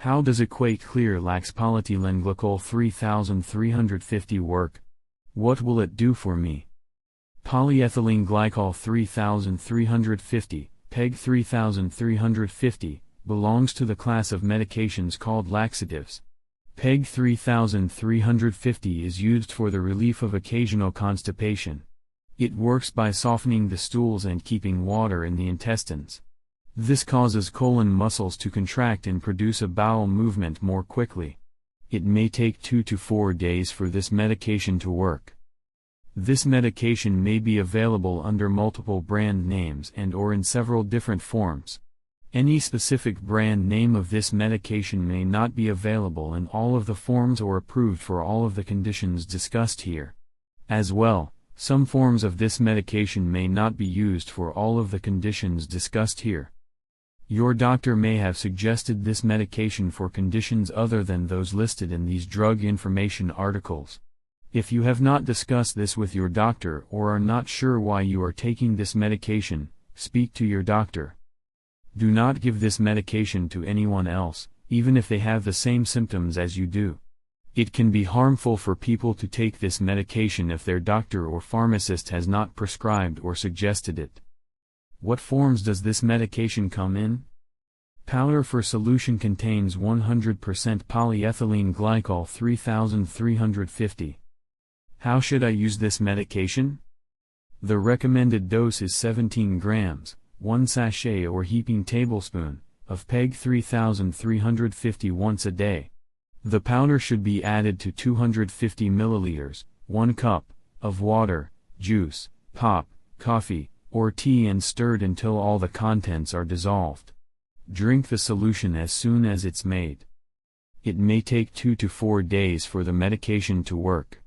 How does Equate ClearLax Polietilenglicol 3350 work? What will it do for me? Polyethylene glycol 3350, PEG 3350, belongs to the class of medications called laxatives. PEG 3350 is used for the relief of occasional constipation. It works by softening the stools and keeping water in the intestines. This causes colon muscles to contract and produce a bowel movement more quickly. It may take 2 to 4 days for this medication to work. This medication may be available under multiple brand names and/or in several different forms. Any specific brand name of this medication may not be available in all of the forms or approved for all of the conditions discussed here. As well, some forms of this medication may not be used for all of the conditions discussed here. Your doctor may have suggested this medication for conditions other than those listed in these drug information articles. If you have not discussed this with your doctor or are not sure why you are taking this medication, speak to your doctor. Do not give this medication to anyone else, even if they have the same symptoms as you do. It can be harmful for people to take this medication if their doctor or pharmacist has not prescribed or suggested it. What forms does this medication come in? Powder for solution contains 100% polyethylene glycol 3350. How should I use this medication? The recommended dose is 17 grams, 1 sachet or heaping tablespoon, of PEG 3350 once a day. The powder should be added to 250 milliliters, 1 cup, of water, juice, pop, coffee, or tea and stirred until all the contents are dissolved. Drink the solution as soon as it's made. It may take 2 to 4 days for the medication to work.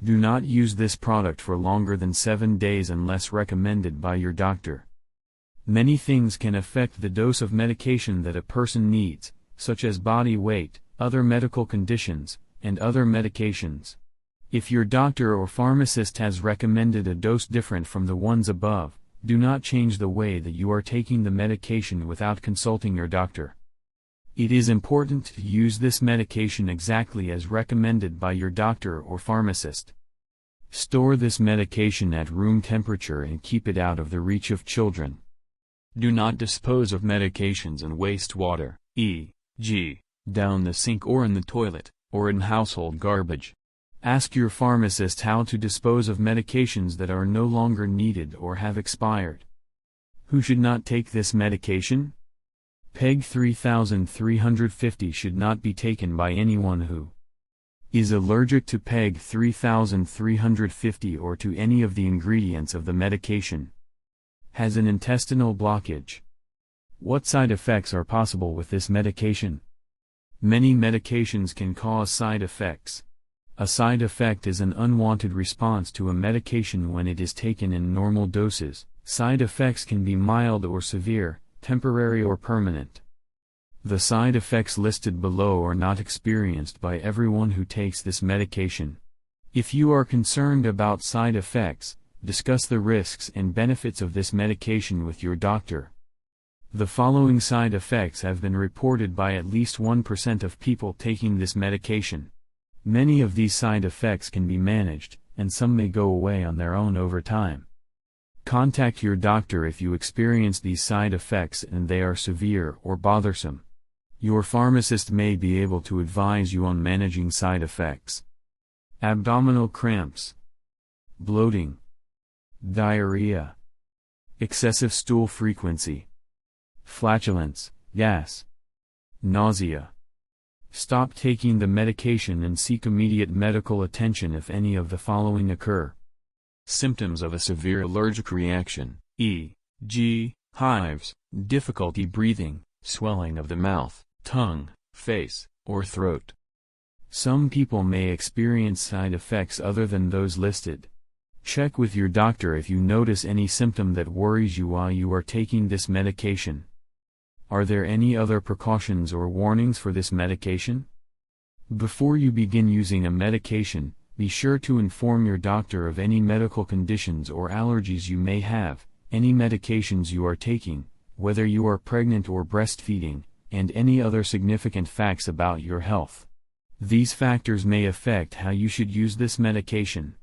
Do not use this product for longer than 7 days unless recommended by your doctor. Many things can affect the dose of medication that a person needs, such as body weight, other medical conditions, and other medications. If your doctor or pharmacist has recommended a dose different from the ones above, do not change the way that you are taking the medication without consulting your doctor. It is important to use this medication exactly as recommended by your doctor or pharmacist. Store this medication at room temperature and keep it out of the reach of children. Do not dispose of medications in wastewater, e.g., down the sink or in the toilet, or in household garbage. Ask your pharmacist how to dispose of medications that are no longer needed or have expired. Who should not take this medication? PEG 3350 should not be taken by anyone who is allergic to PEG 3350 or to any of the ingredients of the medication. Has an intestinal blockage. What side effects are possible with this medication? Many medications can cause side effects. A side effect is an unwanted response to a medication when it is taken in normal doses. Side effects can be mild or severe, temporary or permanent. The side effects listed below are not experienced by everyone who takes this medication. If you are concerned about side effects, discuss the risks and benefits of this medication with your doctor. The following side effects have been reported by at least 1% of people taking this medication. Many of these side effects can be managed, and some may go away on their own over time. Contact your doctor if you experience these side effects and they are severe or bothersome. Your pharmacist may be able to advise you on managing side effects. Abdominal cramps, bloating, diarrhea, excessive stool frequency, flatulence, gas, nausea. Stop taking the medication and seek immediate medical attention if any of the following occur. Symptoms of a severe allergic reaction, e.g., hives, difficulty breathing, swelling of the mouth, tongue, face, or throat. Some people may experience side effects other than those listed. Check with your doctor if you notice any symptom that worries you while you are taking this medication. Are there any other precautions or warnings for this medication? Before you begin using a medication, be sure to inform your doctor of any medical conditions or allergies you may have, any medications you are taking, whether you are pregnant or breastfeeding, and any other significant facts about your health. These factors may affect how you should use this medication.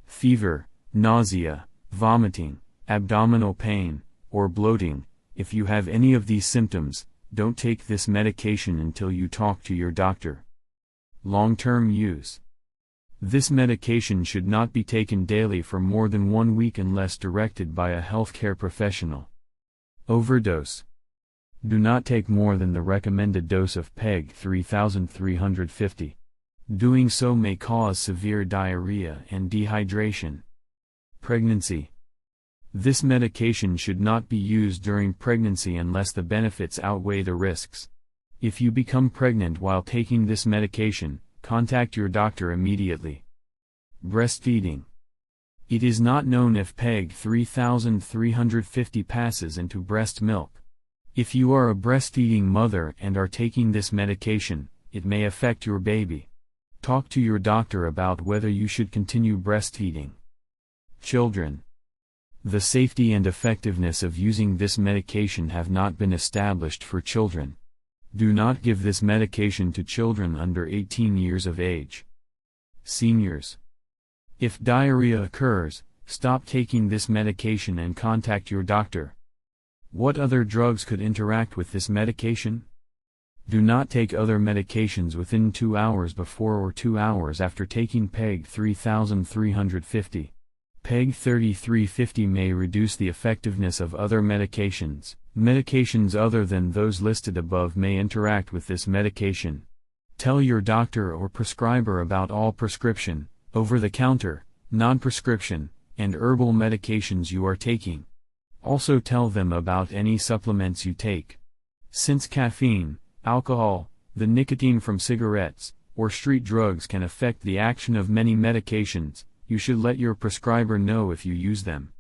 Fever, nausea, vomiting, abdominal pain, or bloating. If you have any of these symptoms, don't take this medication until you talk to your doctor. Long-term use. This medication should not be taken daily for more than 1 week unless directed by a healthcare professional. Overdose. Do not take more than the recommended dose of PEG 3350. Doing so may cause severe diarrhea and dehydration. Pregnancy. This medication should not be used during pregnancy unless the benefits outweigh the risks. If you become pregnant while taking this medication, contact your doctor immediately. Breastfeeding. It is not known if PEG 3350 passes into breast milk. If you are a breastfeeding mother and are taking this medication, it may affect your baby. Talk to your doctor about whether you should continue breastfeeding. Children. The safety and effectiveness of using this medication have not been established for children. Do not give this medication to children under 18 years of age. Seniors. If diarrhea occurs, stop taking this medication and contact your doctor. What other drugs could interact with this medication? Do not take other medications within 2 hours before or 2 hours after taking PEG 3350. PEG 3350 may reduce the effectiveness of other medications. Medications other than those listed above may interact with this medication. Tell your doctor or prescriber about all prescription, over-the-counter, non-prescription, and herbal medications you are taking. Also tell them about any supplements you take. Since caffeine, alcohol, the nicotine from cigarettes, or street drugs can affect the action of many medications, you should let your prescriber know if you use them.